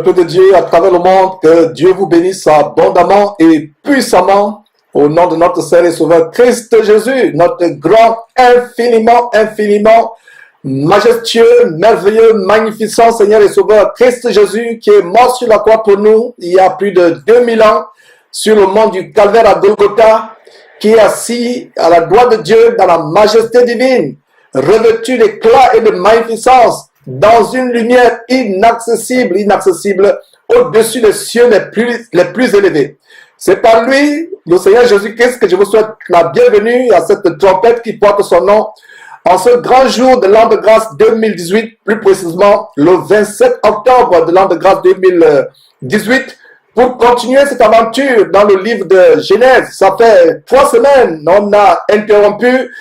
Peuple de Dieu à travers le monde, que Dieu vous bénisse abondamment et puissamment au nom de notre Seigneur et Sauveur Christ Jésus, notre grand, infiniment majestueux, merveilleux, magnificent Seigneur et Sauveur Christ Jésus qui est mort sur la croix pour nous il y a plus de 2000 ans sur le mont du Calvaire à Golgotha, qui est assis à la droite de Dieu dans la majesté divine, revêtu d'éclat et de magnificence, dans une lumière inaccessible au-dessus des cieux les plus élevés. C'est par lui, le Seigneur Jésus-Christ, que je vous souhaite la bienvenue à cette trompette qui porte son nom en ce grand jour de l'an de grâce 2018, plus précisément le 27 octobre de l'an de grâce 2018, pour continuer cette aventure dans le livre de Genèse. Ça fait 3 semaines, on a interrompu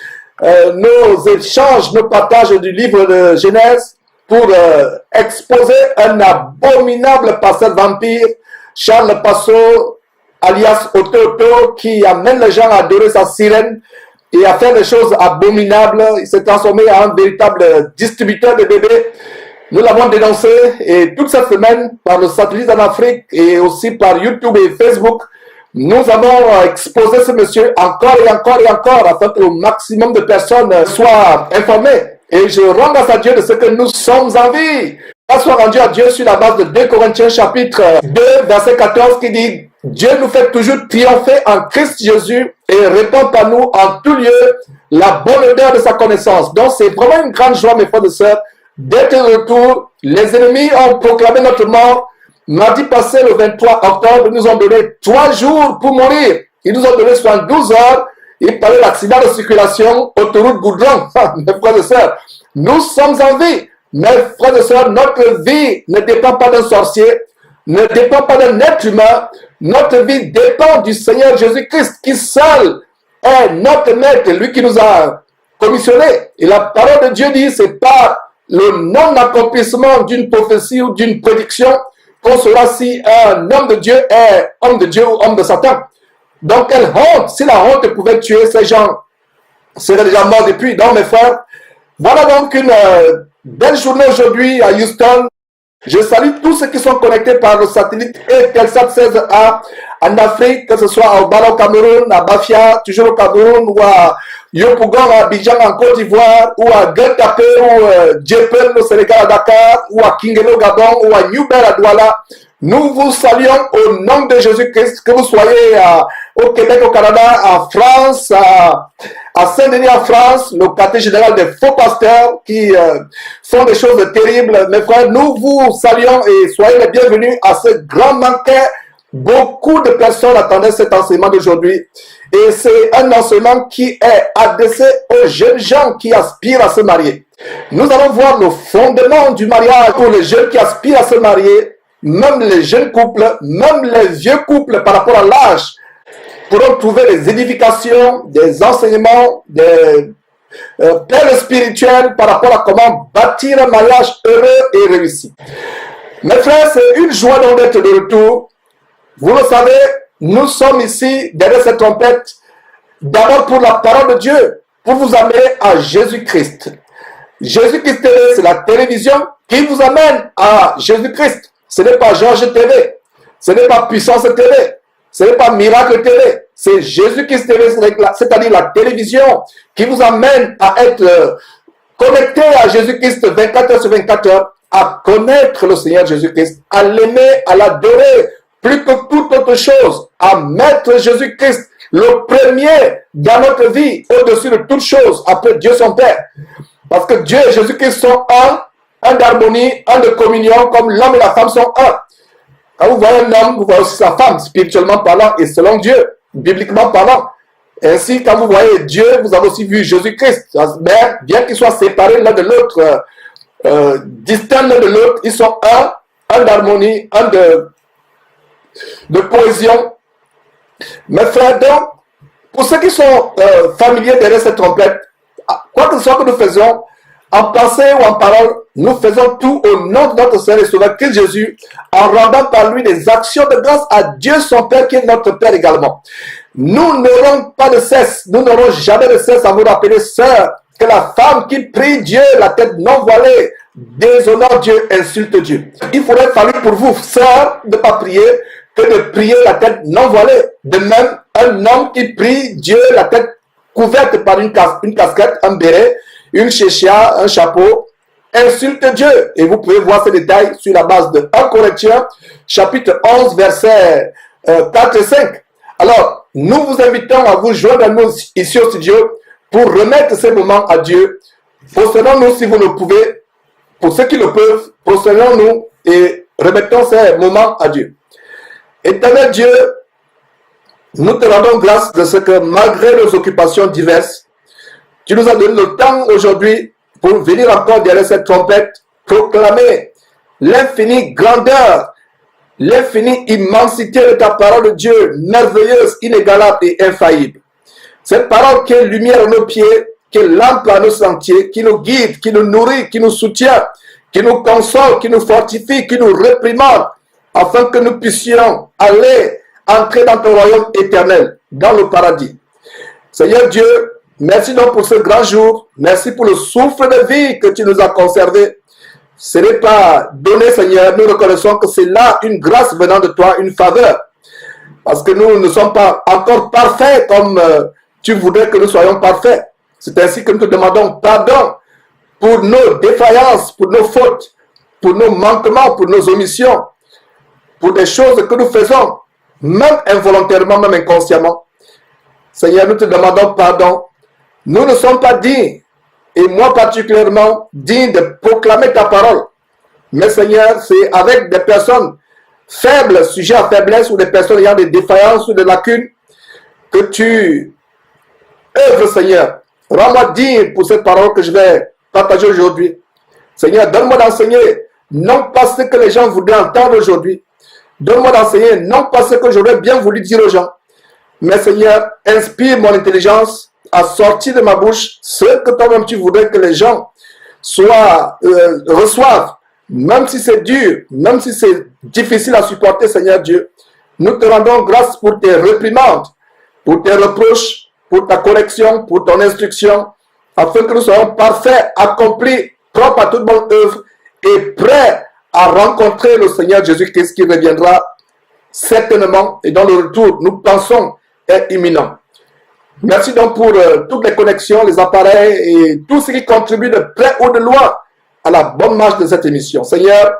nos échanges, nos partages du livre de Genèse pour exposer un abominable pasteur vampire, Charles Passo, alias Otto, qui amène les gens à adorer sa sirène et à faire des choses abominables. Il s'est transformé en un véritable distributeur de bébés. Nous l'avons dénoncé et toute cette semaine, par le satellite en Afrique et aussi par YouTube et Facebook, nous avons exposé ce monsieur encore et encore afin que le maximum de personnes soient informées. Et je rends grâce à Dieu de ce que nous sommes en vie. Grâce soit rendue à Dieu sur la base de 2 Corinthiens chapitre 2 verset 14 qui dit « Dieu nous fait toujours triompher en Christ Jésus et répand par nous en tout lieu la bonne odeur de sa connaissance. » Donc c'est vraiment une grande joie mes frères et sœurs d'être de retour. Les ennemis ont proclamé notre mort. Mardi passé, le 23 octobre, ils nous ont donné 3 jours pour mourir. Ils nous ont donné 72 heures. Il parlait d'accident de circulation, autoroute goudron. Mes frères et sœurs, nous sommes en vie. Mes frères et sœurs, notre vie ne dépend pas d'un sorcier, ne dépend pas d'un être humain. Notre vie dépend du Seigneur Jésus-Christ qui seul est notre maître, lui qui nous a commissionné. Et la parole de Dieu dit, c'est par le non-accomplissement d'une prophétie ou d'une prédiction qu'on saura si un homme de Dieu est homme de Dieu ou homme de Satan. Donc, quelle honte! Si la honte pouvait tuer ces gens, seraient déjà morts depuis. Donc, mes frères, voilà donc une belle journée aujourd'hui à Houston. Je salue tous ceux qui sont connectés par le satellite Eutelsat 16A en Afrique, que ce soit à Obala au Cameroun, à Bafia, toujours au Cameroun, ou à Yopougon, à Abidjan en Côte d'Ivoire, ou à Gueltapé, ou Djepel au Sénégal à Dakar, ou à Kingelo au Gabon, ou à Newbel à Douala. Nous vous saluons au nom de Jésus-Christ, que vous soyez au Québec, au Canada, en France, à Saint-Denis en France, le quartier général des faux pasteurs qui font des choses terribles. Mes frères, nous vous saluons et soyez les bienvenus à ce grand banquet. Beaucoup de personnes attendaient cet enseignement d'aujourd'hui. Et c'est un enseignement qui est adressé aux jeunes gens qui aspirent à se marier. Nous allons voir le fondement du mariage pour les jeunes qui aspirent à se marier. Même les jeunes couples, même les vieux couples par rapport à l'âge, pourront trouver des édifications, des enseignements, des perles spirituelles par rapport à comment bâtir un mariage heureux et réussi. Mes frères, c'est une joie d'être de retour. Vous le savez, nous sommes ici derrière cette trompette, d'abord pour la parole de Dieu, pour vous amener à Jésus-Christ. Jésus-Christ TV, c'est la télévision qui vous amène à Jésus-Christ. Ce n'est pas Georges TV, ce n'est pas Puissance TV, ce n'est pas Miracle TV, c'est Jésus-Christ TV, c'est-à-dire la télévision qui vous amène à être connecté à Jésus-Christ 24 heures sur 24 heures, à connaître le Seigneur Jésus-Christ, à l'aimer, à l'adorer, plus que toute autre chose, à mettre Jésus-Christ le premier dans notre vie, au-dessus de toute chose, après Dieu son Père. Parce que Dieu et Jésus-Christ sont un d'harmonie, un de communion, comme l'homme et la femme sont un. Quand vous voyez un homme, vous voyez aussi sa femme, spirituellement parlant et selon Dieu, bibliquement parlant. Ainsi, quand vous voyez Dieu, vous avez aussi vu Jésus-Christ. Mais bien qu'ils soient séparés l'un de l'autre, distincts l'un de l'autre, ils sont un d'harmonie, un de cohésion. Mes frères, donc, pour ceux qui sont familiers derrière cette trompette, quoi que ce soit que nous faisons, en pensée ou en parole, nous faisons tout au nom de notre Seigneur et Sauveur Christ Jésus, en rendant par lui des actions de grâce à Dieu son Père qui est notre Père également. Nous n'aurons pas de cesse, nous n'aurons jamais de cesse à vous rappeler, sœurs, que la femme qui prie Dieu, la tête non voilée, déshonore Dieu, insulte Dieu. Il faudrait falloir pour vous, sœurs, de ne pas prier, que de prier la tête non voilée. De même, un homme qui prie Dieu la tête couverte par une casquette, un béret, une chéchia, un chapeau, insulte Dieu. Et vous pouvez voir ces détails sur la base de 1 Corinthiens, chapitre 11, versets 4 et 5. Alors, nous vous invitons à vous joindre à nous ici au studio pour remettre ces moments à Dieu. Prosternons-nous si vous le pouvez. Pour ceux qui le peuvent, prosternons-nous et remettons ces moments à Dieu. Éternel Dieu, nous te rendons grâce de ce que malgré nos occupations diverses, tu nous as donné le temps aujourd'hui pour venir encore derrière cette trompette, proclamer l'infinie grandeur, l'infinie immensité de ta parole de Dieu, merveilleuse, inégalable et infaillible. Cette parole qui est lumière à nos pieds, qui est lampe à nos sentiers, qui nous guide, qui nous nourrit, qui nous soutient, qui nous console, qui nous fortifie, qui nous réprimande, afin que nous puissions aller entrer dans ton royaume éternel, dans le paradis. Seigneur Dieu, merci donc pour ce grand jour. Merci pour le souffle de vie que tu nous as conservé. Ce n'est pas donné, Seigneur. Nous reconnaissons que c'est là une grâce venant de toi, une faveur. Parce que nous ne sommes pas encore parfaits comme tu voudrais que nous soyons parfaits. C'est ainsi que nous te demandons pardon pour nos défaillances, pour nos fautes, pour nos manquements, pour nos omissions, pour des choses que nous faisons, même involontairement, même inconsciemment. Seigneur, nous te demandons pardon. Nous ne sommes pas dignes, et moi particulièrement, digne de proclamer ta parole. Mais Seigneur, c'est avec des personnes faibles, sujets à faiblesse, ou des personnes ayant des défaillances ou des lacunes, que tu œuvres, Seigneur. Rends-moi digne pour cette parole que je vais partager aujourd'hui. Seigneur, donne-moi d'enseigner, non pas ce que les gens voudraient entendre aujourd'hui. Donne-moi d'enseigner, non pas ce que j'aurais bien voulu dire aux gens. Mais Seigneur, inspire mon intelligence à sortir de ma bouche ce que toi-même tu voudrais que les gens reçoivent. Même si c'est dur, même si c'est difficile à supporter, Seigneur Dieu. Nous te rendons grâce pour tes réprimandes, pour tes reproches, pour ta correction, pour ton instruction, afin que nous soyons parfaits, accomplis, propres à toute bonne œuvre et prêts à rencontrer le Seigneur Jésus-Christ qui reviendra certainement et dans le retour, nous pensons, est imminent. Merci donc pour toutes les connexions, les appareils et tout ce qui contribue de près ou de loin à la bonne marche de cette émission. Seigneur,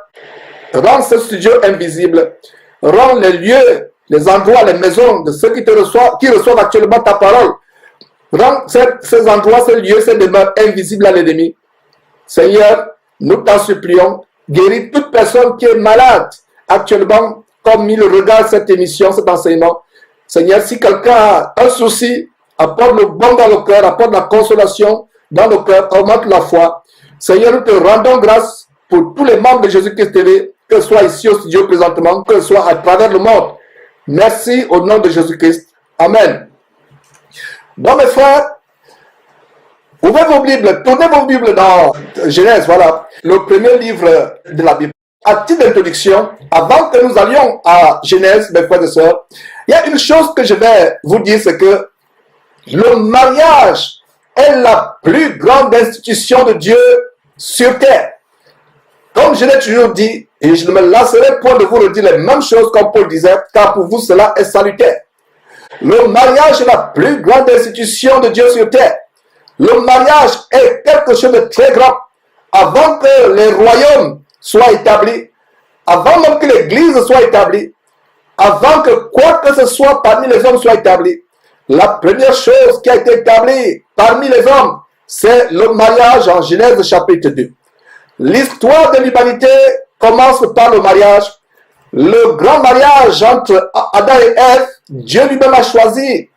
rends ce studio invisible, rends les lieux, les endroits, les maisons de ceux qui reçoivent actuellement ta parole. Rends ces endroits, ces lieux, ces demeures invisibles à l'ennemi. Seigneur, nous t'en supplions, guéris toute personne qui est malade actuellement, comme il regarde cette émission, cet enseignement. Seigneur, si quelqu'un a un souci, apporte le bon dans le cœur, apporte la consolation dans le cœur, augmente la foi. Seigneur, nous te rendons grâce pour tous les membres de Jésus-Christ TV, que ce soit ici au studio présentement, que ce soit à travers le monde. Merci au nom de Jésus-Christ. Amen. Donc mes frères, ouvrez vos Bibles, tournez vos Bibles dans Genèse, voilà, le premier livre de la Bible. À titre d'introduction, avant que nous allions à Genèse, mes frères et sœurs, il y a une chose que je vais vous dire, c'est que le mariage est la plus grande institution de Dieu sur terre. Comme je l'ai toujours dit, et je ne me lasserai point de vous redire les mêmes choses comme Paul disait, car pour vous cela est salutaire. Le mariage est la plus grande institution de Dieu sur terre. Le mariage est quelque chose de très grand. Avant que les royaumes soient établis, avant même que l'Église soit établie, avant que quoi que ce soit parmi les hommes soit établi, la première chose qui a été établie parmi les hommes, c'est le mariage en Genèse chapitre 2. L'histoire de l'humanité commence par le mariage. Le grand mariage entre Adam et Ève, Dieu lui-même a choisi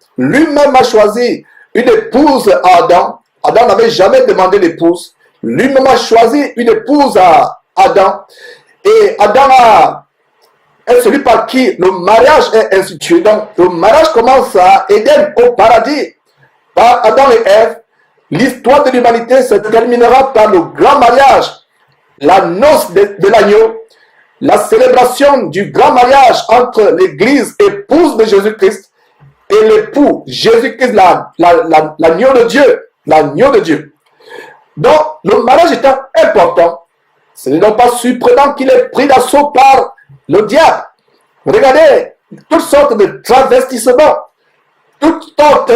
une épouse à Adam. Adam n'avait jamais demandé l'épouse. Lui-même a choisi une épouse à Adam. Et Adam est celui par qui le mariage est institué. Donc, le mariage commence à Éden, au paradis, par Adam et Ève. L'histoire de l'humanité se terminera par le grand mariage, la noce de l'agneau, la célébration du grand mariage entre l'Église épouse de Jésus-Christ et l'époux Jésus-Christ, l'agneau de Dieu, l'agneau de Dieu. Donc, le mariage étant important, Ce n'est donc pas surprenant qu'il est pris d'assaut par le diable. Regardez, toutes sortes de travestissements, toutes sortes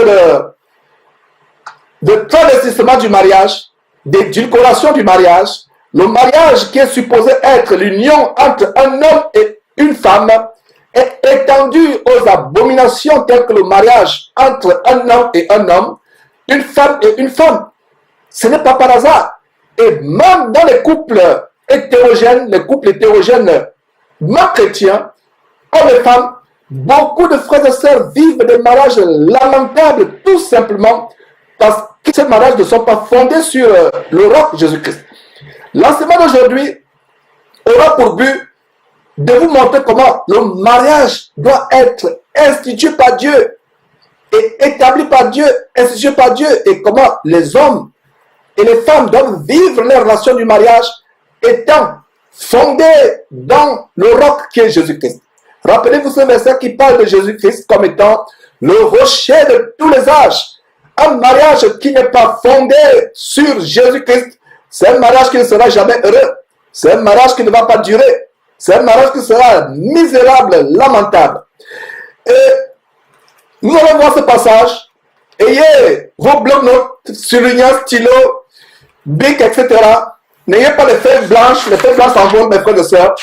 de travestissement du mariage, d'édulcoration du mariage. Le mariage qui est supposé être l'union entre un homme et une femme est étendu aux abominations telles que le mariage entre un homme et un homme, une femme et une femme. Ce n'est pas par hasard. Et même dans les couples hétérogènes, non chrétiens, hommes et femmes, beaucoup de frères et sœurs vivent des mariages lamentables tout simplement parce que ces mariages ne sont pas fondés sur le roc Jésus-Christ. L'enseignement d'aujourd'hui aura pour but de vous montrer comment le mariage doit être institué par Dieu et établi par Dieu, institué par Dieu, et comment les hommes et les femmes doivent vivre les relations du mariage étant fondées dans le roc qui est Jésus-Christ. Rappelez-vous ce verset qui parle de Jésus-Christ comme étant le rocher de tous les âges. Un mariage qui n'est pas fondé sur Jésus-Christ, c'est un mariage qui ne sera jamais heureux. C'est un mariage qui ne va pas durer. C'est un mariage qui sera misérable, lamentable. Et nous allons voir ce passage. Ayez vos blocs-notes, surlignants, stylos, bic, etc. N'ayez pas les feuilles blanches. Les feuilles blanches s'envolent, mes frères et sœurs.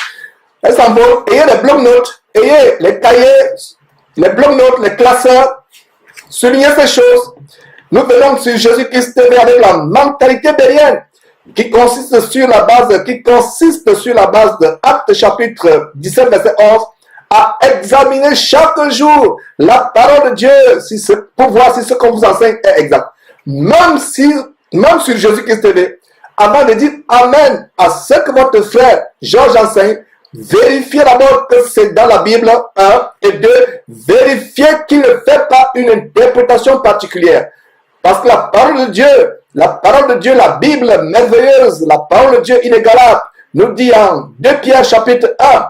Elles s'envolent. Ayez les blocs-notes. Ayez les cahiers, les blocs-notes, les classeurs. Soulignez ces choses. Nous venons sur Jésus-Christ avec la mentalité bérienne qui consiste sur la base de Actes chapitre 17 verset 11 à examiner chaque jour la parole de Dieu pour voir si ce qu'on vous enseigne est exact. Même sur Jésus-Christ TV, avant de dire Amen à ce que votre frère Georges enseigne, vérifiez d'abord que c'est dans la Bible, 1, et 2, vérifiez qu'il ne fait pas une interprétation particulière. Parce que la parole de Dieu, la Bible merveilleuse, la parole de Dieu inégalable, nous dit en 2 Pierre chapitre 1,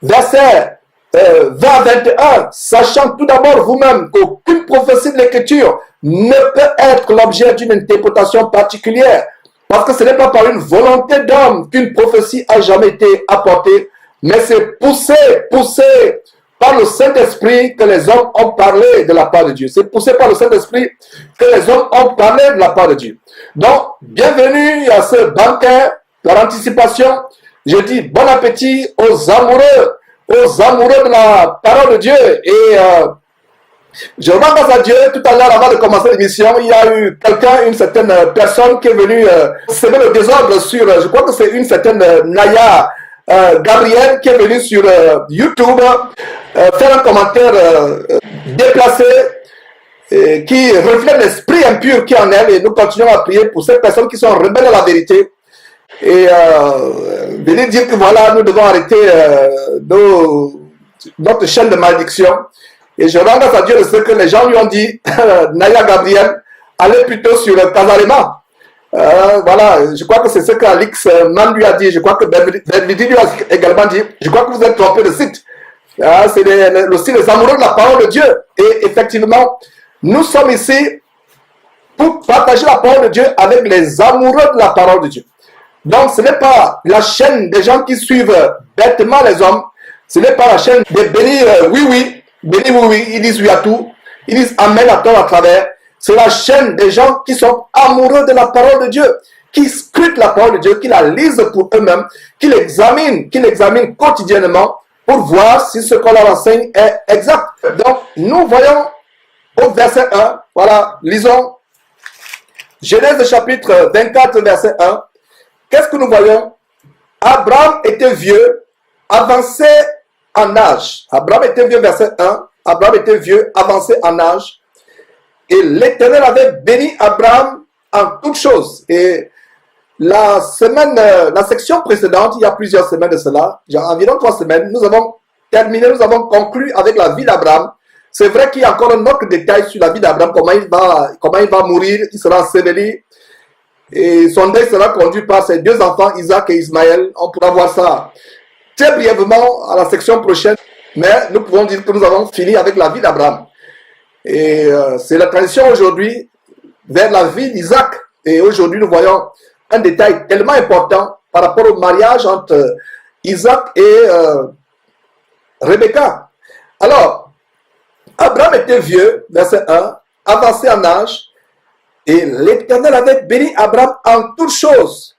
verset 20-21, sachant tout d'abord vous-même qu'aucune prophétie de l'Écriture ne peut être l'objet d'une interprétation particulière. Parce que ce n'est pas par une volonté d'homme qu'une prophétie a jamais été apportée, mais c'est poussé par le Saint-Esprit que les hommes ont parlé de la part de Dieu. C'est poussé par le Saint-Esprit que les hommes ont parlé de la part de Dieu. Donc, bienvenue à ce banquet par anticipation. Je dis bon appétit aux amoureux de la parole de Dieu. Et je rends grâce à Dieu. Tout à l'heure, avant de commencer l'émission, il y a eu une certaine personne qui est venue semer le désordre sur, je crois que c'est une certaine Naya Gabriel qui est venue sur YouTube faire un commentaire déplacé qui reflète l'esprit impur qui est en elle, et nous continuons à prier pour ces personnes qui sont rebelles à la vérité et venir dire que voilà, nous devons arrêter notre chaîne de malédiction. Et je rends grâce à Dieu de ce que les gens lui ont dit. Naya Gabriel, allez plutôt sur Casarema. Voilà, je crois que c'est ce qu'Alix Man lui a dit. Je crois que Benvidi lui a également dit. Je crois que vous êtes trompé de site. C'est aussi les amoureux de la parole de Dieu. Et effectivement, nous sommes ici pour partager la parole de Dieu avec les amoureux de la parole de Dieu. Donc, ce n'est pas la chaîne des gens qui suivent bêtement les hommes. Ce n'est pas la chaîne des bénis oui, ils disent oui à tout. Ils disent amen à tort à travers. C'est la chaîne des gens qui sont amoureux de la parole de Dieu, qui scrutent la parole de Dieu, qui la lisent pour eux-mêmes, qui l'examinent quotidiennement pour voir si ce qu'on leur enseigne est exact. Donc, nous voyons au verset 1, voilà, lisons Genèse chapitre 24, verset 1. Qu'est-ce que nous voyons? Abraham était vieux, avancé en âge. Abraham était vieux, verset 1. Abraham était vieux, avancé en âge. Et l'Éternel avait béni Abraham en toutes choses. Et la section précédente, il y a plusieurs semaines de cela, environ 3 semaines, nous avons conclu avec la vie d'Abraham. C'est vrai qu'il y a encore un autre détail sur la vie d'Abraham, comment il va mourir, il sera enseveli. Et son deuil sera conduit par ses 2 enfants, Isaac et Ismaël. On pourra voir ça très brièvement à la section prochaine. Mais nous pouvons dire que nous avons fini avec la vie d'Abraham. Et c'est la transition aujourd'hui vers la vie d'Isaac. Et aujourd'hui, nous voyons un détail tellement important par rapport au mariage entre Isaac et Rebecca. Alors, Abraham était vieux, verset 1, avancé en âge, et l'Éternel avait béni Abraham en toutes choses.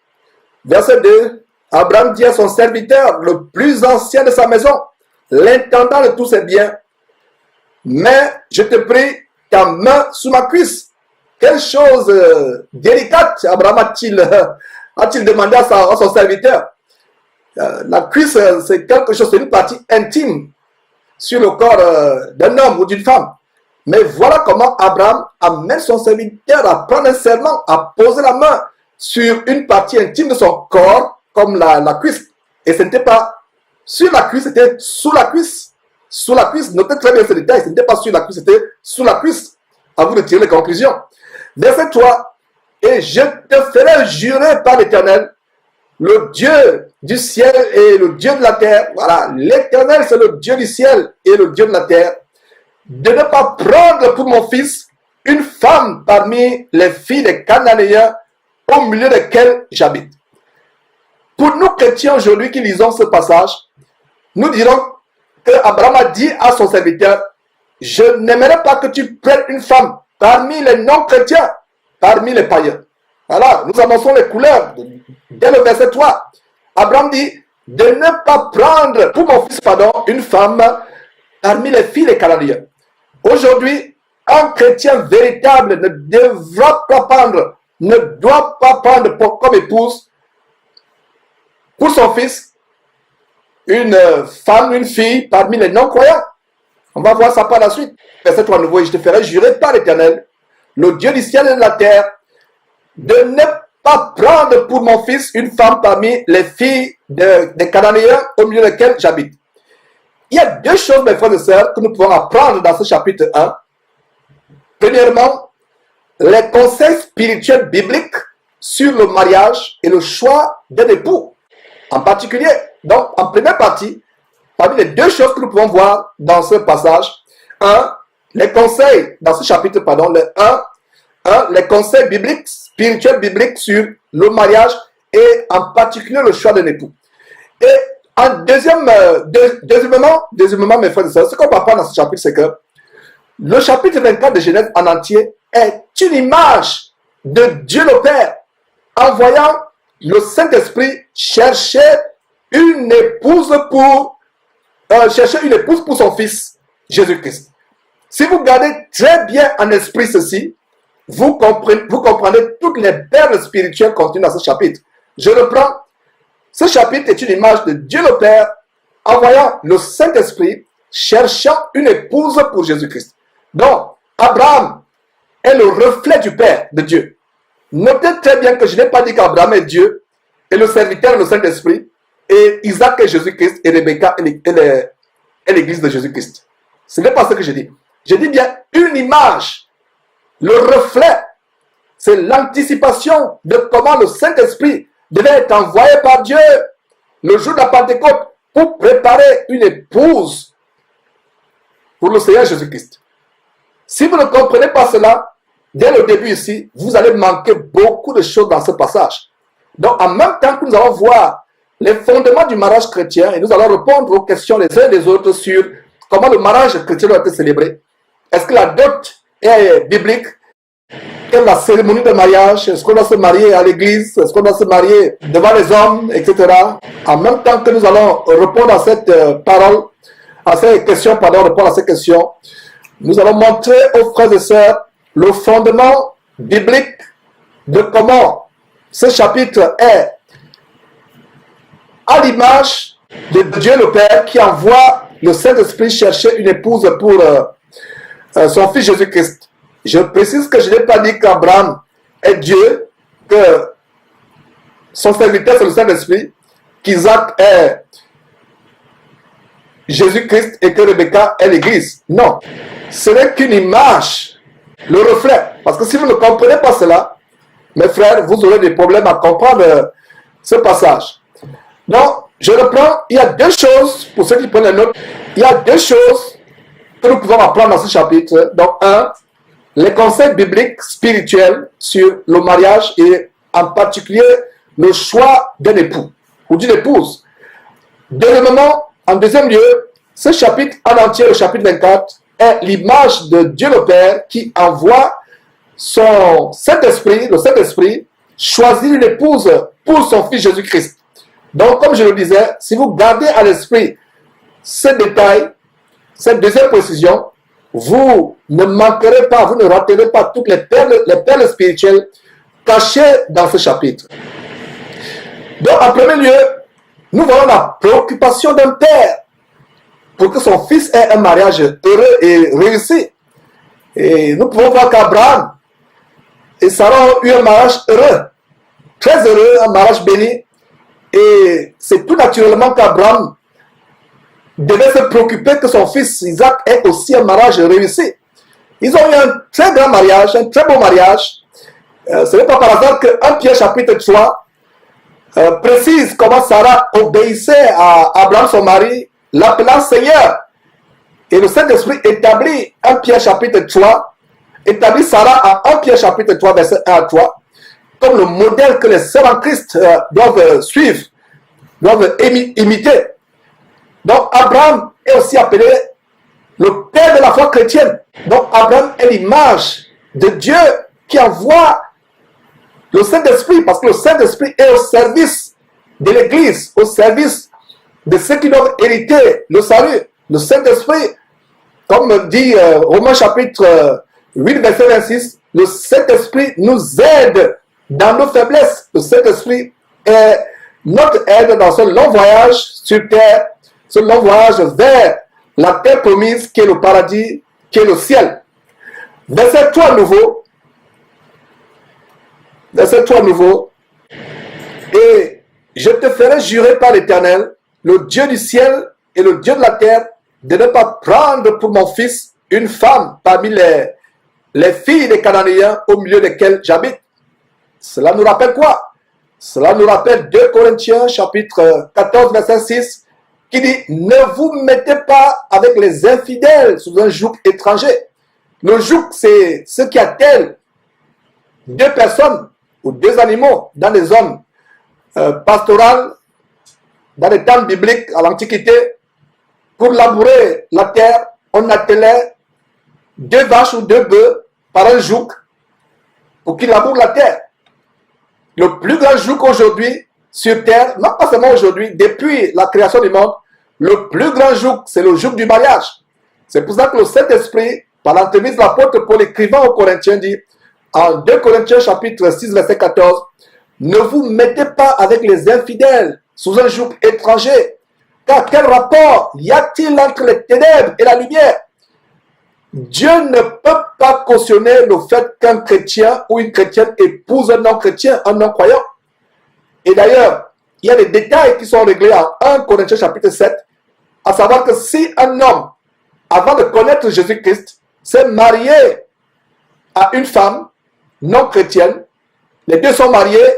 Verset 2, Abraham dit à son serviteur, le plus ancien de sa maison, l'intendant de tous ses biens, mais je te prie, ta main sous ma cuisse. Quelle chose délicate Abraham a-t-il demandé à son serviteur. La cuisse, c'est quelque chose, c'est une partie intime sur le corps d'un homme ou d'une femme. Mais voilà comment Abraham amène son serviteur à prendre un serment, à poser la main sur une partie intime de son corps, comme la cuisse. Et ce n'était pas sur la cuisse, c'était sous la cuisse. Sous la cuisse, notez très bien ce détail, ce n'était pas sur la cuisse, c'était sous la cuisse. À vous de tirer les conclusions. Verset 3. Et je te ferai jurer par l'Éternel, le Dieu du ciel et le Dieu de la terre. Voilà, l'Éternel, c'est le Dieu du ciel et le Dieu de la terre. De ne pas prendre pour mon fils une femme parmi les filles des Cananéens au milieu desquelles j'habite. Pour nous chrétiens aujourd'hui qui lisons ce passage, nous dirons que Abraham a dit à son serviteur, je n'aimerais pas que tu prennes une femme parmi les non-chrétiens, parmi les païens. Voilà, nous annonçons les couleurs dès le verset 3. Abraham dit, de ne pas prendre pour mon fils, une femme parmi les filles des Cananéens. Aujourd'hui, un chrétien véritable ne devra pas prendre, ne doit pas prendre comme épouse pour son fils une femme, une fille parmi les non-croyants. On va voir ça par la suite. Verset 3 nouveau, et je te ferai jurer par l'Éternel, le Dieu du ciel et de la terre, de ne pas prendre pour mon fils une femme parmi les filles des Cananéens au milieu desquels j'habite. Il y a deux choses, mes frères et sœurs, que nous pouvons apprendre dans ce chapitre 1. Premièrement, les conseils spirituels bibliques sur le mariage et le choix d'un époux. En particulier, donc, en première partie, parmi les deux choses que nous pouvons voir dans ce passage, les conseils, dans ce chapitre, les conseils bibliques, spirituels bibliques sur le mariage et en particulier le choix d'un époux. Et en deuxièmement, mes frères et sœurs, ce qu'on va apprendre dans ce chapitre, c'est que le chapitre 24 de Genèse en entier est une image de Dieu le Père envoyant le Saint-Esprit chercher une épouse pour son fils, Jésus-Christ. Si vous gardez très bien en esprit ceci, vous comprenez toutes les perles spirituelles contenues dans ce chapitre. Je reprends. Ce chapitre est une image de Dieu le Père envoyant le Saint-Esprit cherchant une épouse pour Jésus-Christ. Donc, Abraham est le reflet du Père, de Dieu. Notez très bien que je n'ai pas dit qu'Abraham est Dieu et le serviteur est le Saint-Esprit et Isaac est Jésus-Christ et Rebecca est l'église de Jésus-Christ. Ce n'est pas ce que je dis. Je dis bien une image. Le reflet, c'est l'anticipation de comment le Saint-Esprit devait être envoyé par Dieu le jour de la Pentecôte pour préparer une épouse pour le Seigneur Jésus-Christ. Si vous ne comprenez pas cela, dès le début ici, vous allez manquer beaucoup de choses dans ce passage. Donc, en même temps que nous allons voir les fondements du mariage chrétien et nous allons répondre aux questions les uns des autres sur comment le mariage chrétien doit être célébré. Est-ce que la dot est biblique? Quelle est la cérémonie de mariage? Est-ce qu'on doit se marier à l'église? Est-ce qu'on doit se marier devant les hommes, etc. En même temps que nous allons répondre à cette parole, à ces questions, répondre à ces questions, nous allons montrer aux frères et sœurs le fondement biblique de comment ce chapitre est à l'image de Dieu le Père qui envoie le Saint-Esprit chercher une épouse pour son fils Jésus-Christ. Je précise que je n'ai pas dit qu'Abraham est Dieu, que son serviteur c'est le Saint-Esprit, qu'Isaac est Jésus-Christ et que Rebecca est l'Église. Non, ce n'est qu'une image, le reflet. Parce que si vous ne comprenez pas cela, mes frères, vous aurez des problèmes à comprendre ce passage. Donc, je reprends, il y a deux choses, pour ceux qui prennent les notes, il y a deux choses que nous pouvons apprendre dans ce chapitre. Donc, les conseils bibliques spirituels sur le mariage et en particulier le choix d'un époux ou d'une épouse. Deuxièmement, en deuxième lieu, ce chapitre en entier, le chapitre 24, est l'image de Dieu le Père qui envoie son Saint-Esprit, le Saint-Esprit, choisir une épouse pour son Fils Jésus-Christ. Donc, comme je le disais, si vous gardez à l'esprit ce détail, cette deuxième précision, vous ne manquerez pas, vous ne raterez pas toutes les perles spirituelles cachées dans ce chapitre. Donc, en premier lieu, nous voyons la préoccupation d'un père pour que son fils ait un mariage heureux et réussi. Et nous pouvons voir qu'Abraham et Sarah ont eu un mariage heureux, très heureux, un mariage béni. Et c'est tout naturellement qu'Abraham devait se préoccuper que son fils Isaac ait aussi un mariage réussi. Ils ont eu un très grand mariage, un très beau mariage. Ce n'est pas par hasard que 1 Pierre chapitre 3 précise comment Sarah obéissait à Abraham son mari, l'appelant Seigneur. Et le Saint-Esprit établit 1 Pierre chapitre 3, établit Sarah en 1 Pierre chapitre 3, verset 1 à 3, comme le modèle que les sœurs en Christ doivent suivre, doivent imiter. Donc Abraham est aussi appelé le père de la foi chrétienne. Donc Abraham est l'image de Dieu qui envoie le Saint-Esprit, parce que le Saint-Esprit est au service de l'Église, au service de ceux qui doivent hériter le salut. Le Saint-Esprit, comme dit Romains chapitre 8, verset 26, le Saint-Esprit nous aide dans nos faiblesses. Le Saint-Esprit est notre aide dans ce long voyage sur terre, ce long voyage vers la terre promise qui est le paradis, qui est le ciel. Verset 3 nouveau. Verset 3 nouveau. Et je te ferai jurer par l'Éternel, le Dieu du ciel et le Dieu de la terre, de ne pas prendre pour mon fils une femme parmi les filles des Cananéens au milieu desquelles j'habite. Cela nous rappelle quoi? Cela nous rappelle 2 Corinthiens chapitre 14 verset 6 qui dit « Ne vous mettez pas avec les infidèles sous un joug étranger ». Le joug, c'est ce qui attelle 2 personnes ou 2 animaux dans les zones pastorales, dans les temps bibliques à l'Antiquité. Pour labourer la terre, on attelait 2 vaches ou 2 bœufs par un joug pour qu'ils labourent la terre. Le plus grand joug aujourd'hui sur terre, non pas seulement aujourd'hui, depuis la création du monde, le plus grand joug, c'est le joug du mariage. C'est pour ça que le Saint-Esprit, par l'entremise de l'apôtre Paul écrivant aux Corinthiens, dit en 2 Corinthiens chapitre 6 verset 14, ne vous mettez pas avec les infidèles sous un joug étranger, car quel rapport y a-t-il entre les ténèbres et la lumière? Dieu ne peut pas cautionner le fait qu'un chrétien ou une chrétienne épouse un non-chrétien, un non-croyant. Et d'ailleurs, il y a des détails qui sont réglés en 1 Corinthiens chapitre 7, à savoir que si un homme, avant de connaître Jésus-Christ, s'est marié à une femme non chrétienne, les deux sont mariés,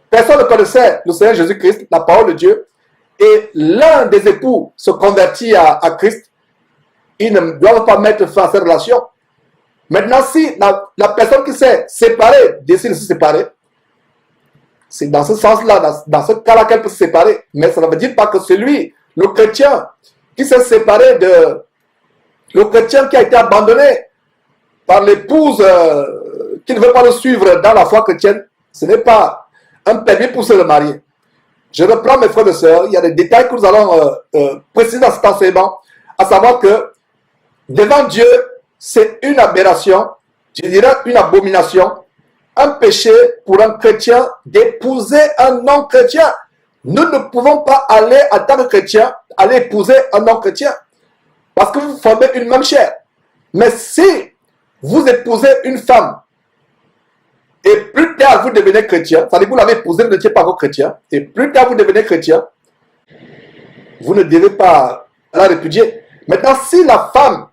personne ne connaissait le Seigneur Jésus-Christ, la parole de Dieu, et l'un des époux se convertit à Christ, ils ne doivent pas mettre fin à cette relation. Maintenant, si la personne qui s'est séparée décide de se séparer, c'est dans ce sens-là, dans ce cas-là qu'elle peut se séparer. Mais ça ne veut dire pas que celui, le chrétien, qui s'est séparé le chrétien qui a été abandonné par l'épouse qui ne veut pas le suivre dans la foi chrétienne, ce n'est pas un permis pour se remarier. Je reprends mes frères et sœurs, il y a des détails que nous allons préciser dans cet enseignement, à savoir que devant Dieu, c'est une aberration, je dirais une abomination, un péché pour un chrétien d'épouser un non-chrétien. Nous ne pouvons pas aller en tant que chrétien, aller épouser un non-chrétien, parce que vous formez une même chair. Mais si vous épousez une femme, et plus tard vous devenez chrétien, c'est-à-dire que vous l'avez épousée, vous n'étiez pas encore chrétien, et plus tard vous devenez chrétien, vous ne devez pas la répudier. Maintenant, si la femme,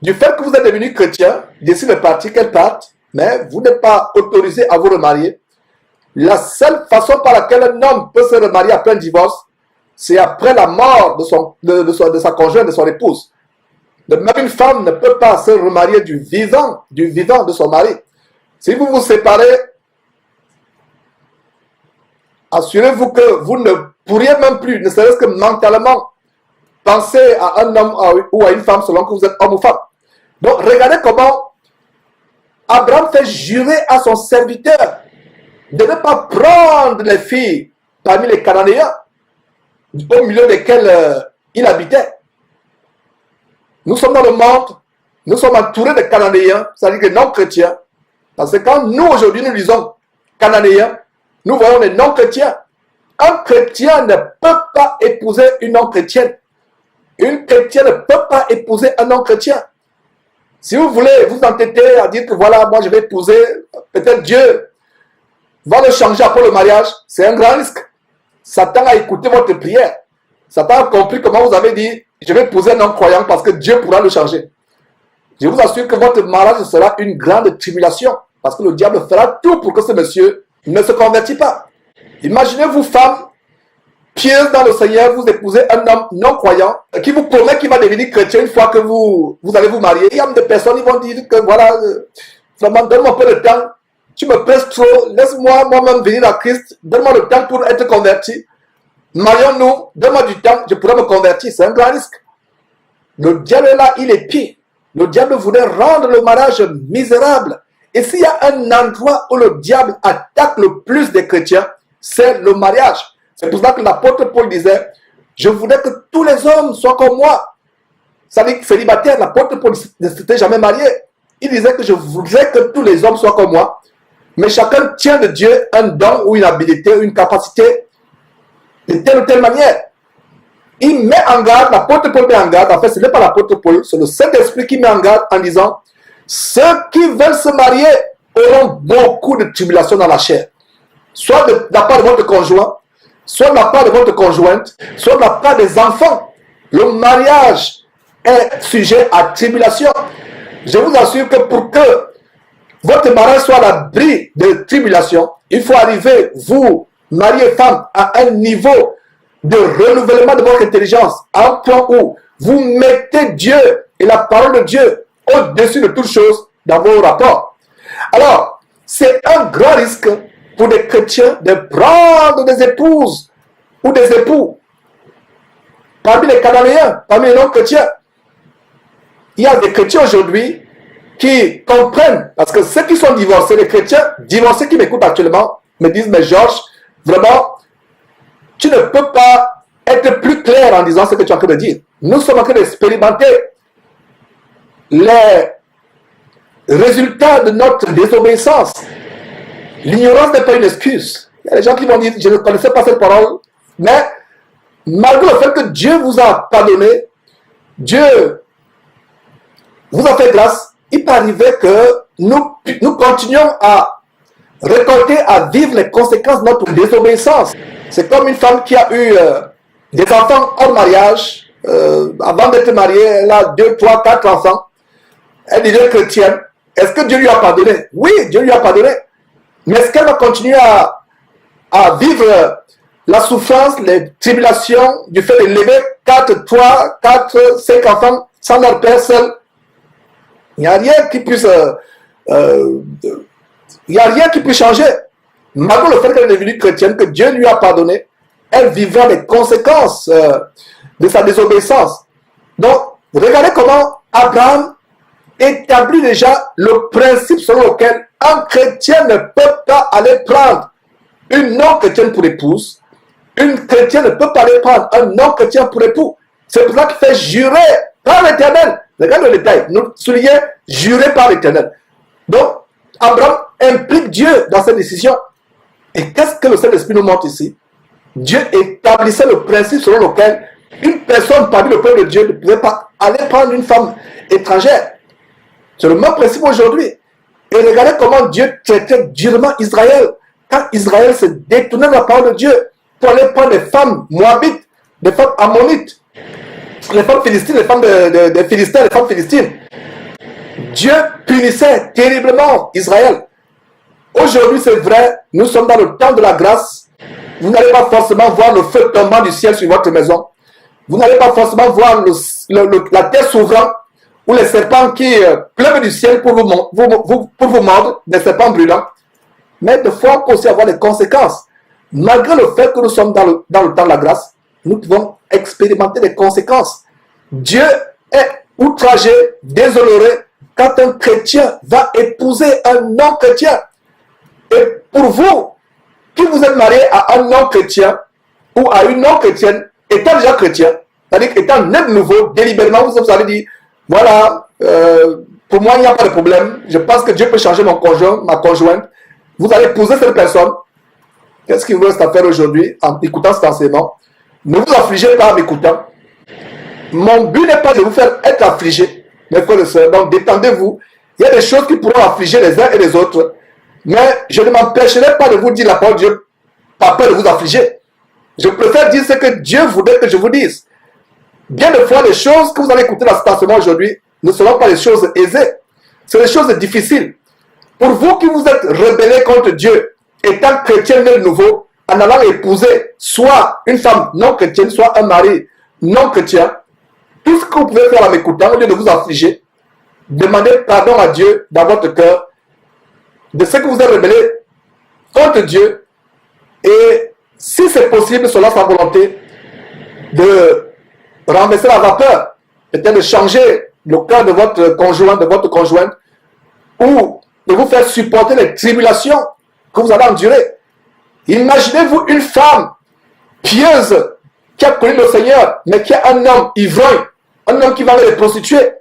du fait que vous êtes devenu chrétien, décide de partir, qu'elle parte, mais vous n'êtes pas autorisé à vous remarier, la seule façon par laquelle un homme peut se remarier après un divorce, c'est après la mort de sa conjointe, de son épouse. De même, une femme ne peut pas se remarier du vivant de son mari. Si vous vous séparez assurez-vous que vous ne pourriez même plus, ne serait-ce que mentalement, penser à un homme ou à une femme selon que vous êtes homme ou femme. Donc, regardez comment Abraham fait jurer à son serviteur de ne pas prendre les filles parmi les Cananéens, au milieu desquels il habitait. Nous sommes dans le monde, nous sommes entourés de Cananéens, c'est-à-dire que non-chrétiens. Parce que quand nous, aujourd'hui, nous lisons Cananéens, nous voyons les non-chrétiens. Un chrétien ne peut pas épouser une non-chrétienne. Une chrétienne ne peut pas épouser un non-chrétien. Si vous voulez vous entêter à dire que voilà, moi je vais épouser, peut-être Dieu va le changer après le mariage, c'est un grand risque. Satan a écouté votre prière. Satan a compris comment vous avez dit, je vais épouser un non-croyant parce que Dieu pourra le changer. Je vous assure que votre mariage sera une grande tribulation parce que le diable fera tout pour que ce monsieur ne se convertisse pas. Imaginez-vous, femme, pieuse dans le Seigneur, vous épousez un homme non-croyant qui vous promet qu'il va devenir chrétien une fois que vous allez vous marier. Il y a des personnes qui vont dire que voilà, vraiment, donne-moi un peu de temps, tu me presses trop, laisse-moi moi-même venir à Christ, donne-moi le temps pour être converti. Marions-nous, donne-moi du temps, je pourrais me convertir. C'est un grand risque. Le diable est là, il est pire. Le diable voudrait rendre le mariage misérable. Et s'il y a un endroit où le diable attaque le plus des chrétiens, c'est le mariage. C'est pour ça que l'apôtre Paul disait, je voudrais que tous les hommes soient comme moi. C'est-à-dire que célibataire, l'apôtre Paul ne s'était jamais marié. Il disait que je voudrais que tous les hommes soient comme moi. Mais chacun tient de Dieu un don ou une habilité, une capacité de telle ou telle manière. Il met en garde, l'apôtre Paul met en garde, en fait ce n'est pas l'apôtre Paul, c'est le Saint-Esprit qui met en garde en disant, ceux qui veulent se marier auront beaucoup de tribulations dans la chair. Soit de la part de votre conjoint, soit de la part de votre conjointe, soit de la part des enfants. Le mariage est sujet à tribulation. Je vous assure que pour que votre mariage soit à l'abri de tribulation, il faut arriver, vous, mari et femme, à un niveau de renouvellement de votre intelligence, à un point où vous mettez Dieu et la parole de Dieu au-dessus de toutes choses dans vos rapports. Alors, c'est un grand risque pour des chrétiens de prendre des épouses ou des époux parmi les Cananéens, parmi les non-chrétiens. Il y a des chrétiens aujourd'hui qui comprennent, parce que ceux qui sont divorcés, les chrétiens divorcés qui m'écoutent actuellement, me disent, mais Georges, vraiment, tu ne peux pas être plus clair en disant ce que tu es en train de dire. Nous sommes en train d'expérimenter les résultats de notre désobéissance. L'ignorance n'est pas une excuse. Il y a des gens qui vont dire, je ne connaissais pas cette parole, mais malgré le fait que Dieu vous a pardonné, Dieu vous a fait grâce, il peut arriver que nous continuons à récolter, à vivre les conséquences de notre désobéissance. C'est comme une femme qui a eu des enfants hors mariage, avant d'être mariée, elle a 2, 3, 4 enfants. Elle devient chrétienne. Est-ce que Dieu lui a pardonné? Oui, Dieu lui a pardonné. Mais est-ce qu'elle va continuer à vivre la souffrance, les tribulations du fait d'élever 4, 3, 4, 5 enfants sans leur père seul? Il n'y a rien qui puisse... il n'y a rien qui peut changer. Malgré le fait qu'elle est devenue chrétienne, que Dieu lui a pardonné, elle vivra les conséquences de sa désobéissance. Donc, regardez comment Abraham établit déjà le principe selon lequel un chrétien ne peut pas aller prendre une non-chrétienne pour épouse. Une chrétienne ne peut pas aller prendre un non-chrétien pour époux. C'est pour ça qu'il fait jurer par l'Éternel. Regardez le détail. Nous soulignons jurer par l'Éternel. Donc, Abraham implique Dieu dans cette décision. Et qu'est-ce que le Saint-Esprit nous montre ici? Dieu établissait le principe selon lequel une personne parmi le peuple de Dieu ne pouvait pas aller prendre une femme étrangère. C'est le même principe aujourd'hui. Et regardez comment Dieu traitait durement Israël. Quand Israël se détournait de la parole de Dieu pour aller prendre des femmes moabites, des femmes ammonites, les femmes philistines, les femmes des Philistins, les femmes philistines. Dieu punissait terriblement Israël. Aujourd'hui, c'est vrai, nous sommes dans le temps de la grâce. Vous n'allez pas forcément voir le feu tombant du ciel sur votre maison. Vous n'allez pas forcément voir la terre s'ouvrant ou les serpents qui pleuvent du ciel pour vous mordre, des serpents brûlants. Mais des fois, on peut aussi avoir des conséquences. malgré le fait que nous sommes dans le temps de la grâce, nous pouvons expérimenter des conséquences. Dieu est outragé, désolé, quand un chrétien va épouser un non-chrétien. Et pour vous, qui vous êtes marié à un non-chrétien ou à une non-chrétienne, étant déjà chrétien, c'est-à-dire étant né de nouveau, délibérément, vous allez dire, voilà, pour moi, il n'y a pas de problème. Je pense que Dieu peut changer mon conjoint, ma conjointe. Vous allez épouser cette personne. Qu'est-ce qu'il vous reste à faire aujourd'hui en écoutant cet enseignement? Ne vous affligez pas en m'écoutant. Mon but n'est pas de vous faire être affligé, mes frères et sœurs. Donc, détendez-vous. Il y a des choses qui pourront affliger les uns et les autres. Mais je ne m'empêcherai pas de vous dire la parole de Dieu par peur de vous affliger. Je préfère dire ce que Dieu voudrait que je vous dise. Bien des fois, les choses que vous allez écouter dans cet enseignement aujourd'hui ne seront pas les choses aisées. C'est des choses difficiles. Pour vous qui vous êtes rebellés contre Dieu, étant chrétien de nouveau, en allant épouser soit une femme non chrétienne, soit un mari non chrétien, tout ce que vous pouvez faire en m'écoutant, au lieu de vous affliger, demandez pardon à Dieu dans votre cœur de ce que vous êtes rebellé contre Dieu. Et si c'est possible, selon sa volonté, de renverser la vapeur, peut-être de changer le cœur de votre conjoint, de votre conjointe, ou de vous faire supporter les tribulations que vous allez endurer. Imaginez-vous une femme pieuse qui a connu le Seigneur, mais qui est un homme ivrogne, un homme qui va aller les prostituer.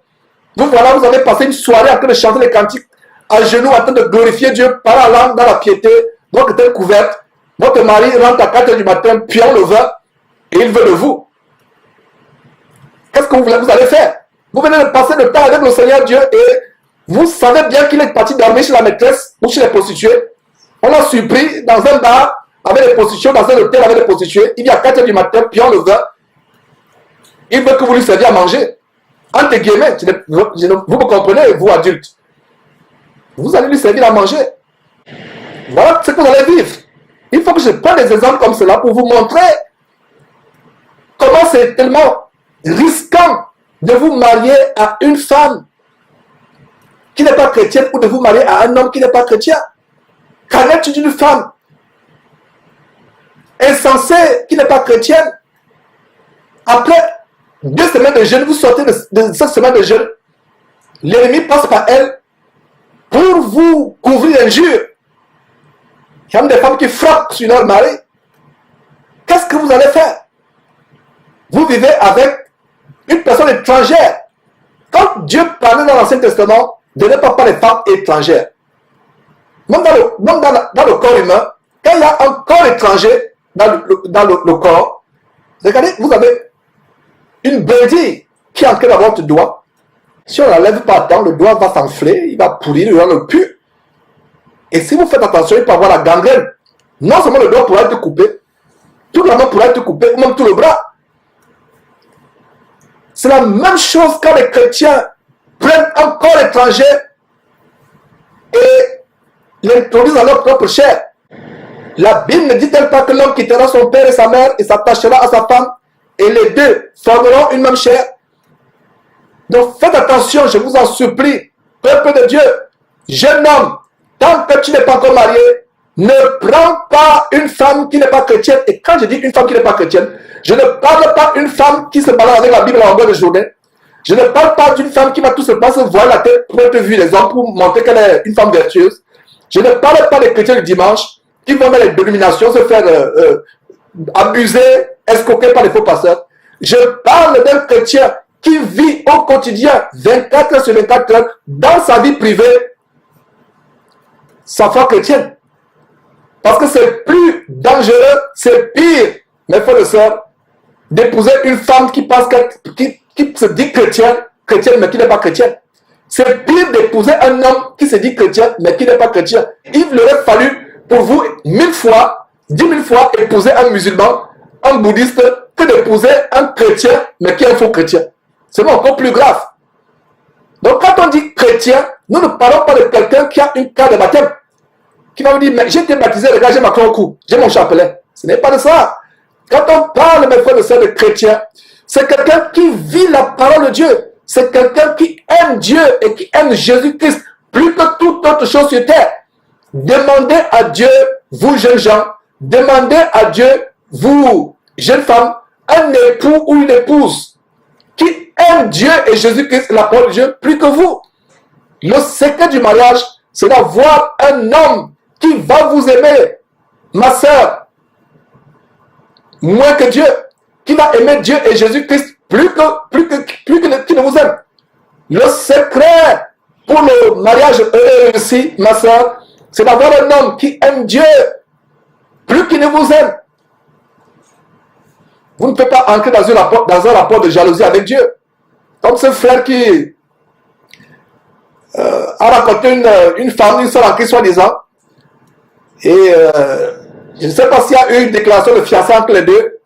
Vous voilà, vous avez passé une soirée en train de chanter les cantiques, à genoux, en train de glorifier Dieu, par la langue dans la piété, votre tête couverte. Votre mari rentre à 4 h du matin, piant le vin, et il veut de vous. Qu'est-ce que vous allez faire? Vous venez de passer le temps avec le Seigneur Dieu et vous savez bien qu'il est parti dormir chez la maîtresse ou chez les prostituées. On l'a surpris dans un bar avec les prostituées, dans un hôtel avec les prostituées. Il vient à 4 h du matin, piant le vin. Il veut que vous lui serviez à manger. Entre guillemets, vous me comprenez, vous adultes. Vous allez lui servir à manger. Voilà ce que vous allez vivre. Il faut que je prenne des exemples comme cela pour vous montrer comment c'est tellement risquant de vous marier à une femme qui n'est pas chrétienne ou de vous marier à un homme qui n'est pas chrétien. Qu'en est-il d'une femme insensée qui n'est pas chrétienne? Après 2 semaines de jeûne, vous sortez de cette semaine de jeûne, l'ennemi passe par elle pour vous couvrir l'injure. Il y a même des femmes qui frappent sur leur mari. Qu'est-ce que vous allez faire? Vous vivez avec une personne étrangère. Quand Dieu parlait dans l'Ancien Testament de ne pas parler des femmes étrangères, même dans le corps humain, quand il y a un corps étranger dans le corps, regardez, vous avez une brindille qui est entrée dans votre doigt. Si on ne la lève pas à temps, le doigt va s'enfler, il va pourrir, il va le pu. Et si vous faites attention, il peut avoir la gangrène. Non seulement le doigt pourra être coupé, toute la main pourra être coupée, ou même tout le bras. C'est la même chose quand les chrétiens prennent un corps étranger et l'introduisent dans leur propre chair. La Bible ne dit-elle pas que l'homme quittera son père et sa mère et s'attachera à sa femme et les deux formeront une même chair? Donc faites attention, je vous en supplie, peuple de Dieu, jeune homme, tant que tu n'es pas encore marié, ne prends pas une femme qui n'est pas chrétienne. Et quand je dis une femme qui n'est pas chrétienne, je ne parle pas d'une femme qui se balade avec la Bible à longueur de journée. Je ne parle pas d'une femme qui va tout simplement se voir la tête pour être vue les hommes pour montrer qu'elle est une femme vertueuse. Je ne parle pas des chrétiens du dimanche qui vont dans les dénominations se faire abuser, escroquer par les faux pasteurs. Je parle d'un chrétien qui vit au quotidien 24 heures sur 24 heures dans sa vie privée sa foi chrétienne. Parce que c'est plus dangereux, c'est pire, mes frères et sœurs, d'épouser une femme qui pense qui se dit chrétienne mais qui n'est pas chrétienne. C'est pire d'épouser un homme qui se dit chrétien mais qui n'est pas chrétien. Il aurait fallu pour vous 1000 fois, 10 000 fois épouser un musulman, un bouddhiste, que d'épouser un chrétien mais qui est un faux chrétien. C'est encore plus grave. Donc quand on dit chrétien, nous ne parlons pas de quelqu'un qui a une carte de baptême, qui va vous dire, mais j'ai été baptisé, regarde, j'ai ma croix au cou, j'ai mon chapelet. Ce n'est pas de ça. Quand on parle, mes frères et sœurs, de chrétien, c'est quelqu'un qui vit la parole de Dieu. C'est quelqu'un qui aime Dieu et qui aime Jésus-Christ plus que toute autre chose sur terre. Demandez à Dieu, vous jeunes gens, demandez à Dieu, vous, jeune femme, un époux ou une épouse qui aime Dieu et Jésus-Christ, la parole de Dieu, plus que vous. Le secret du mariage, c'est d'avoir un homme qui va vous aimer, ma sœur, moins que Dieu, qui va aimer Dieu et Jésus-Christ plus que qui ne vous aime. Le secret pour le mariage réussi, ma sœur, c'est d'avoir un homme qui aime Dieu plus qu'il ne vous aime. Vous ne pouvez pas entrer dans un rapport de jalousie avec Dieu. Comme ce frère qui a raconté une femme, une sœur en Christ soi-disant, et je ne sais pas s'il y a eu une déclaration de fiançailles entre les deux.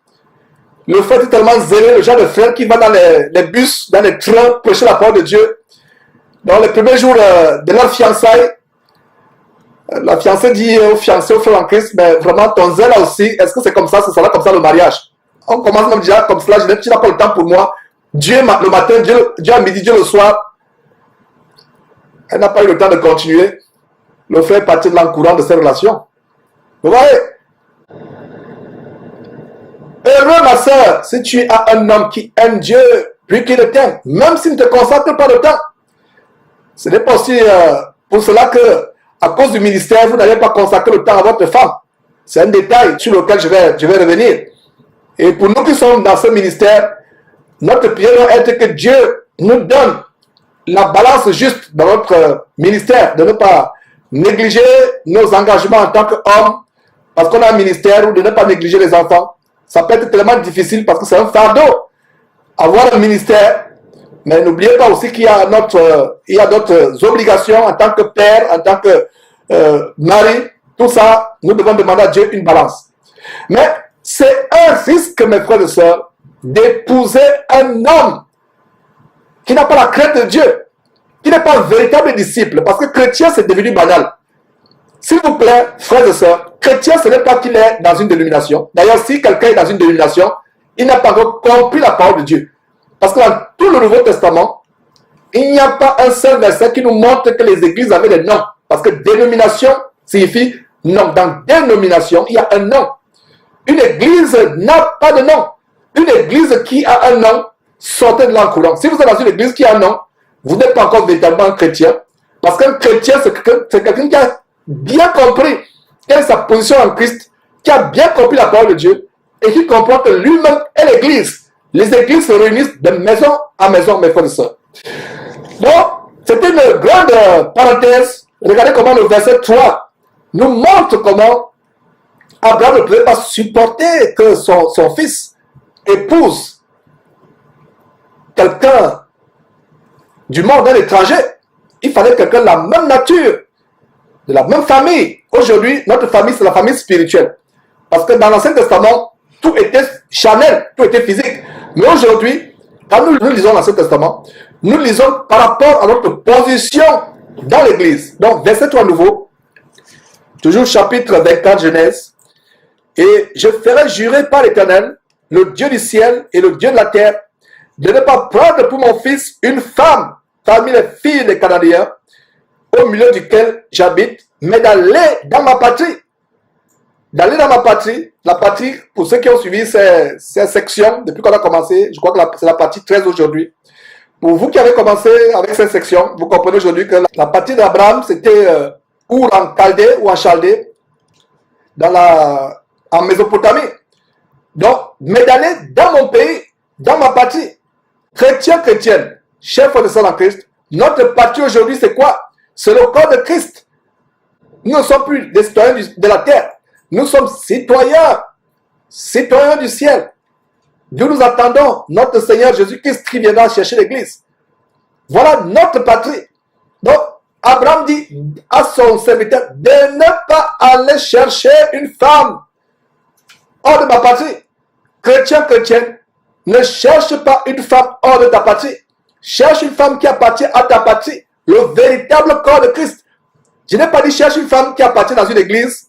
Le frère est tellement zélé, le genre de frère qui va dans les bus, dans les trains, prêcher la parole de Dieu. Dans les premiers jours de leur fiançailles, la fiancée dit au fiancé, au frère en Christ, mais vraiment ton zèle là aussi, est-ce que c'est comme ça, ce sera comme ça le mariage? On commence même déjà comme cela, tu n'as pas le temps pour moi. Dieu le matin, Dieu à midi, Dieu le soir. Elle n'a pas eu le temps de continuer. Le frère est parti de l'en courant de ces relations. Vous voyez? Heureux ma soeur, si tu as un homme qui aime Dieu, puis qui le t'aime, même s'il ne te consacre pas de temps. Ce n'est pas aussi pour cela que, à cause du ministère, vous n'allez pas consacrer le temps à votre femme. C'est un détail sur lequel je vais revenir. Et pour nous qui sommes dans ce ministère, notre prière doit être que Dieu nous donne la balance juste dans notre ministère, de ne pas négliger nos engagements en tant qu'homme, parce qu'on a un ministère, ou de ne pas négliger les enfants. Ça peut être tellement difficile parce que c'est un fardeau, avoir un ministère. Mais n'oubliez pas aussi qu'il y a d'autres obligations en tant que père, en tant que mari. Tout ça, nous devons demander à Dieu une balance. Mais c'est un risque, mes frères et sœurs, d'épouser un homme qui n'a pas la crainte de Dieu, qui n'est pas un véritable disciple. Parce que chrétien, c'est devenu banal. S'il vous plaît, frères et sœurs, chrétien, ce n'est pas qu'il est dans une dénomination. D'ailleurs, si quelqu'un est dans une dénomination, il n'a pas encore compris la parole de Dieu. Parce que dans tout le Nouveau Testament, il n'y a pas un seul verset qui nous montre que les églises avaient des noms. Parce que dénomination signifie nom. Dans dénomination, il y a un nom. Une église n'a pas de nom. Une église qui a un nom, sortez de l'an courant. Si vous êtes dans une église qui a un nom, vous n'êtes pas encore véritablement un chrétien. Parce qu'un chrétien, c'est quelqu'un qui a bien compris quelle est sa position en Christ, qui a bien compris la parole de Dieu et qui comprend que lui-même est l'église. Les églises se réunissent de maison à maison, mes frères et sœurs. Donc, c'était une grande parenthèse. Regardez comment le verset 3 nous montre comment Abraham ne pouvait pas supporter que son fils épouse quelqu'un du monde, d'un étranger. Il fallait quelqu'un de la même nature, de la même famille. Aujourd'hui, notre famille, c'est la famille spirituelle. Parce que dans l'Ancien Testament, tout était charnel, tout était physique. Mais aujourd'hui, quand nous lisons l'Ancien Testament, nous lisons par rapport à notre position dans l'Église. Donc, verset 3 nouveau, toujours chapitre 24 Genèse. Et je ferai jurer par l'Éternel, le Dieu du ciel et le Dieu de la terre, de ne pas prendre pour mon fils une femme parmi les filles des Cananéens, au milieu duquel j'habite, mais d'aller dans ma patrie. D'aller dans ma patrie, la patrie, pour ceux qui ont suivi ces sections, depuis qu'on a commencé, je crois que c'est la partie 13 aujourd'hui. Pour vous qui avez commencé avec cette section, vous comprenez aujourd'hui que la patrie d'Abraham, c'était ou en Chaldée ou en Chaldée, en Mésopotamie. Donc, mais d'aller dans mon pays, dans ma patrie, chrétien, chrétienne, chef de sang en Christ, notre patrie aujourd'hui, c'est quoi? C'est le corps de Christ. Nous ne sommes plus des citoyens de la terre. Nous sommes citoyens du ciel. Nous nous attendons notre Seigneur Jésus-Christ qui viendra chercher l'Église. Voilà notre patrie. Donc, Abraham dit à son serviteur de ne pas aller chercher une femme hors de ma patrie. Chrétien, chrétienne, ne cherche pas une femme hors de ta patrie. Cherche une femme qui appartient à ta patrie, le véritable corps de Christ. Je n'ai pas dit cherche une femme qui appartient dans une église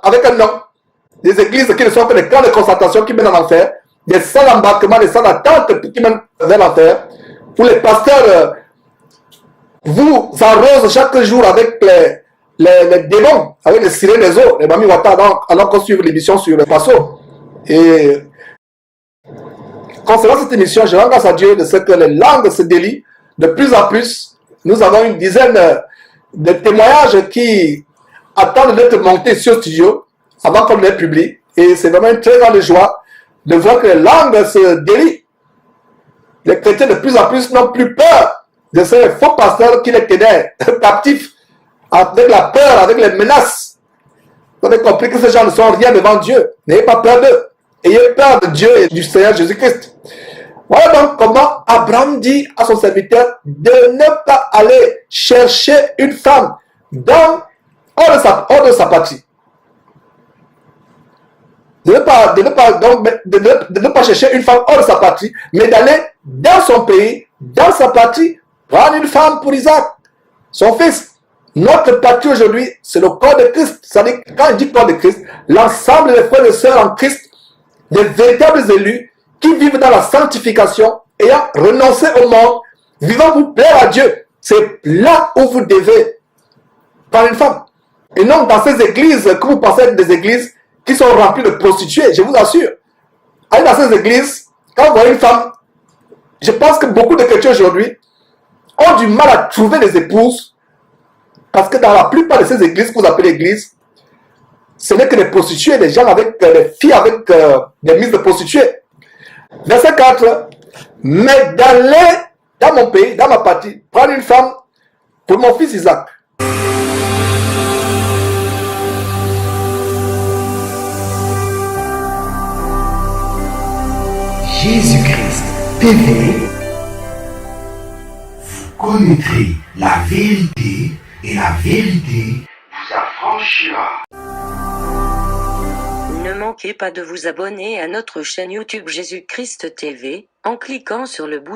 avec un nom. Des églises qui ne sont que des camps de concentration qui mènent en enfer, des salles d'embarquement, des salles d'attente qui mènent vers l'enfer, où les pasteurs vous arrosent chaque jour avec les démons avec les sirènes des eaux, les Mami Wata, alors qu'on suit l'émission sur le Paso. Et concernant cette émission, je rends grâce à Dieu de ce que les langues se délient de plus en plus. Nous avons une dizaine de témoignages qui attendent d'être montés sur studio avant qu'on les publie. Et c'est vraiment une très grande joie de voir que les langues se délient. Les chrétiens de plus en plus n'ont plus peur de ces faux pasteurs qui les tenaient captifs avec la peur, avec les menaces. Vous avez compris que ces gens ne sont rien devant Dieu. N'ayez pas peur d'eux. Ayez peur de Dieu et du Seigneur Jésus-Christ. Voilà donc comment Abraham dit à son serviteur de ne pas aller chercher une femme hors de sa patrie. De ne pas chercher une femme hors de sa patrie, mais d'aller dans son pays, dans sa patrie, prendre une femme pour Isaac, son fils. Notre patrie aujourd'hui, c'est le corps de Christ. C'est-à-dire, quand je dis corps de Christ, l'ensemble des frères et sœurs en Christ, des véritables élus, qui vivent dans la sanctification, ayant renoncé au monde, vivant pour plaire à Dieu. C'est là où vous devez prendre une femme. Et non dans ces églises que vous pensez être des églises qui sont remplies de prostituées, je vous assure. Allez dans ces églises, quand vous voyez une femme, je pense que beaucoup de chrétiens aujourd'hui ont du mal à trouver des épouses, parce que dans la plupart de ces églises que vous appelez églises, ce n'est que des prostituées, des gens avec des filles avec des mises de prostituées. Verset 4. Mais d'aller dans mon pays, dans ma patrie, prendre une femme pour mon fils Isaac. Jésus-Christ TV, vous connaîtrez la vérité et la vérité vous affranchira. Ne manquez pas de vous abonner à notre chaîne YouTube Jésus-Christ TV en cliquant sur le bouton